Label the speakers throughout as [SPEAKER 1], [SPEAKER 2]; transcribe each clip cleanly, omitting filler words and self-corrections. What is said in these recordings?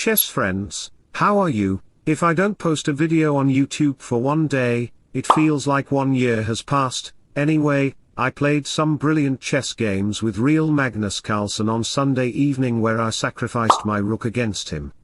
[SPEAKER 1] Chess friends, how are you? If I don't post a video on YouTube for one day, it feels like 1 year has passed. Anyway, I played some brilliant chess games with real Magnus Carlsen on Sunday evening where I sacrificed my rook against him.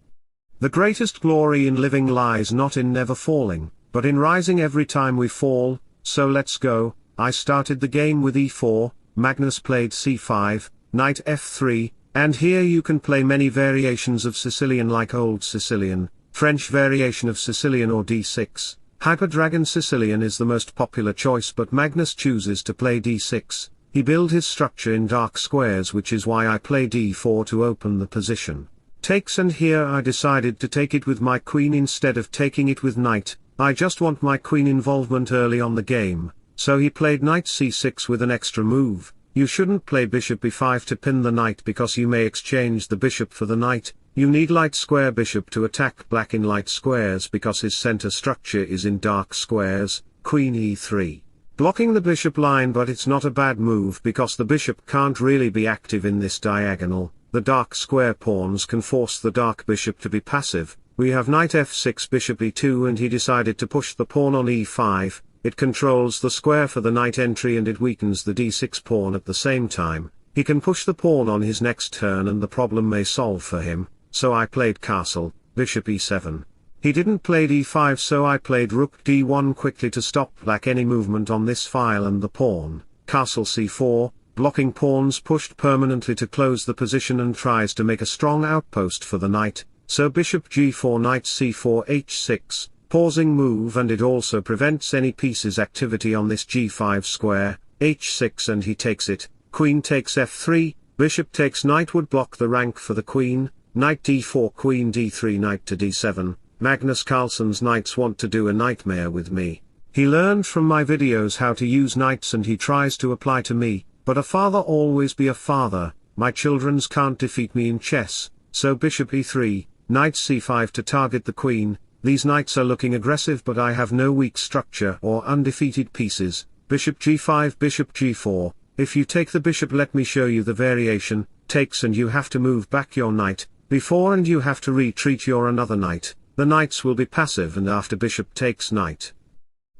[SPEAKER 1] The greatest glory in living lies not in never falling, but in rising every time we fall, so let's go. I started the game with e4, Magnus played c5, knight f3, and here you can play many variations of Sicilian like Old Sicilian, French variation of Sicilian or d6. Hyper-Dragon Sicilian is the most popular choice, but Magnus chooses to play d6. He built his structure in dark squares, which is why I play d4 to open the position. Takes, and here I decided to take it with my queen instead of taking it with knight. I just want my queen involvement early on the game, so he played knight c6 with an extra move. You shouldn't play bishop b5 to pin the knight because you may exchange the bishop for the knight. You need light square bishop to attack black in light squares because his center structure is in dark squares, queen e3. Blocking the bishop line, but it's not a bad move because the bishop can't really be active in this diagonal. The dark square pawns can force the dark bishop to be passive. We have knight f6 bishop e2 and he decided to push the pawn on e5. It controls the square for the knight entry and it weakens the d6 pawn at the same time. He can push the pawn on his next turn and the problem may solve for him, so I played castle, bishop e7. He didn't play d5, so I played rook d1 quickly to stop black any movement on this file and the pawn, castle c4, blocking pawns pushed permanently to close the position and tries to make a strong outpost for the knight, so bishop g4 knight c4 h6. Pausing move, and it also prevents any pieces activity on this g5 square, h6, and he takes it. Queen takes f3, bishop takes knight would block the rank for the queen, knight d4 queen d3 knight to d7. Magnus Carlsen's knights want to do a nightmare with me. He learned from my videos how to use knights and he tries to apply to me, but a father always be a father. My childrens can't defeat me in chess, so bishop e3, knight c5 to target the queen. These knights are looking aggressive, but I have no weak structure or undefeated pieces. Bishop g5 bishop g4, if you take the bishop let me show you the variation, takes and you have to move back your knight, before and you have to retreat your another knight, the knights will be passive and after bishop takes knight.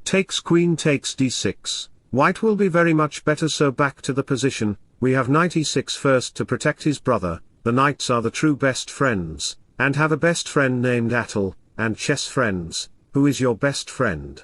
[SPEAKER 1] Takes queen takes d6, white will be very much better, so back to the position, we have knight e6 first to protect his brother. The knights are the true best friends, and have a best friend named Atul. And chess friends, who is your best friend?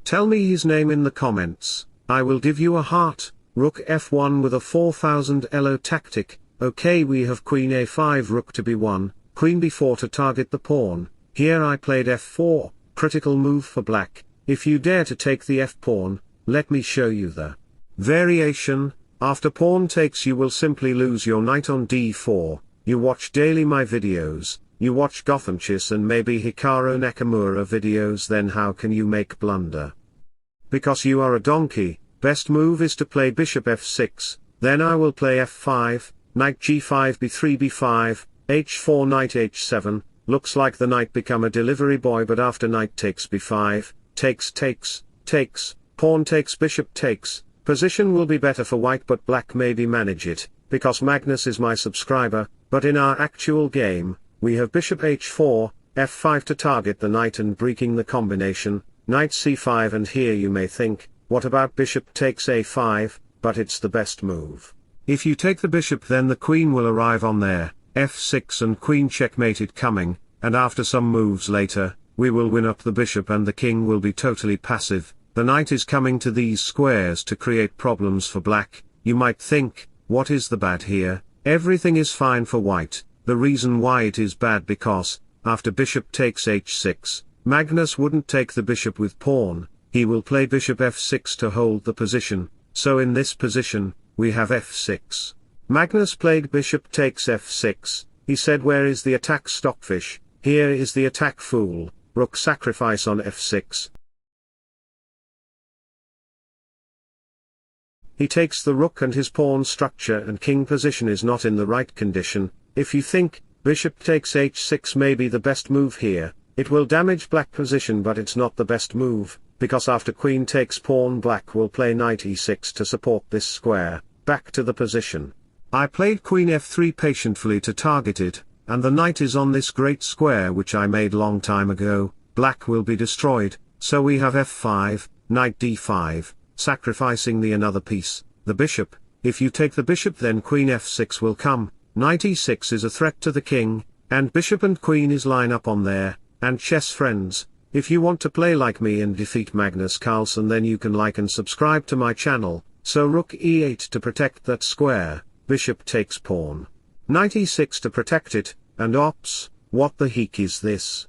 [SPEAKER 1] Tell me his name in the comments, I will give you a heart. Rook f1 with a 4000 elo tactic. Okay, we have queen a5 rook to b1, queen b4 to target the pawn. Here I played f4, critical move for black. If you dare to take the f-pawn, let me show you the variation. After pawn takes you will simply lose your knight on d4. You watch daily my videos. You watch Gothamchess and maybe Hikaru Nakamura videos, then how can you make blunder? Because you are a donkey. Best move is to play bishop f6, then I will play f5, knight g5 b3 b5, h4 knight h7, looks like the knight become a delivery boy, but after knight takes b5, takes, pawn takes bishop takes, position will be better for white but black maybe manage it, because Magnus is my subscriber, but in our actual game, we have bishop h4, f5 to target the knight and breaking the combination, knight c5, and here you may think, what about bishop takes a5, but it's the best move. If you take the bishop then the queen will arrive on there, f6 and queen checkmated coming, and after some moves later, we will win up the bishop and the king will be totally passive. The knight is coming to these squares to create problems for black. You might think, what is the bad here? Everything is fine for white. The reason why it is bad because, after bishop takes h6, Magnus wouldn't take the bishop with pawn, he will play bishop f6 to hold the position, so in this position, we have f6. Magnus played bishop takes f6, he said where is the attack Stockfish, here is the attack fool, rook sacrifice on f6. He takes the rook and his pawn structure and king position is not in the right condition. If you think, bishop takes h6 may be the best move here, it will damage black position, but it's not the best move, because after queen takes pawn black will play knight e6 to support this square. Back to the position. I played queen f3 patiently to target it, and the knight is on this great square which I made long time ago, black will be destroyed, so we have f5, knight d5, sacrificing the another piece, the bishop. If you take the bishop then queen f6 will come, knight e6 is a threat to the king, and bishop and queen is line up on there, and chess friends, if you want to play like me and defeat Magnus Carlsen then you can like and subscribe to my channel. So rook e8 to protect that square, bishop takes pawn. Knight e6 to protect it, and ops, what the heck is this?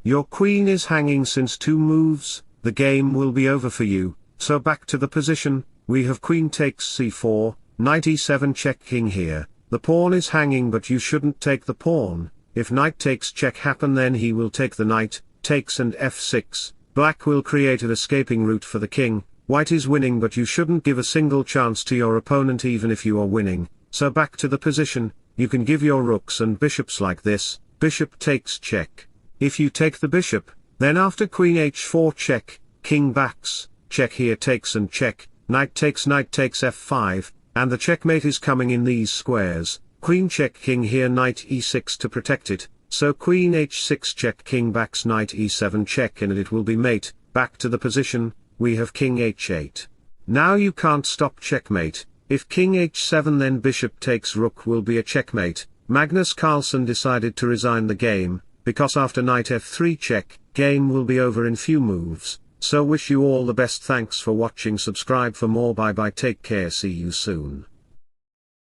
[SPEAKER 1] Your queen is hanging since 2 moves, the game will be over for you, so back to the position, we have queen takes c4, knight e7 check king here, the pawn is hanging but you shouldn't take the pawn, if knight takes check happen then he will take the knight, takes and f6, black will create an escaping route for the king, white is winning but you shouldn't give a single chance to your opponent even if you are winning, so back to the position, you can give your rooks and bishops like this, bishop takes check. If you take the bishop, then after queen h4 check, king backs, check here takes and check, knight takes f5, and the checkmate is coming in these squares, queen check king here knight e6 to protect it, so queen h6 check king backs knight e7 check and it will be mate, back to the position, we have king h8. Now you can't stop checkmate, if king h7 then bishop takes rook will be a checkmate. Magnus Carlsen decided to resign the game, because after knight f3 check, game will be over in few moves, so wish you all the best, thanks for watching, subscribe for more, bye bye, take care, see you soon.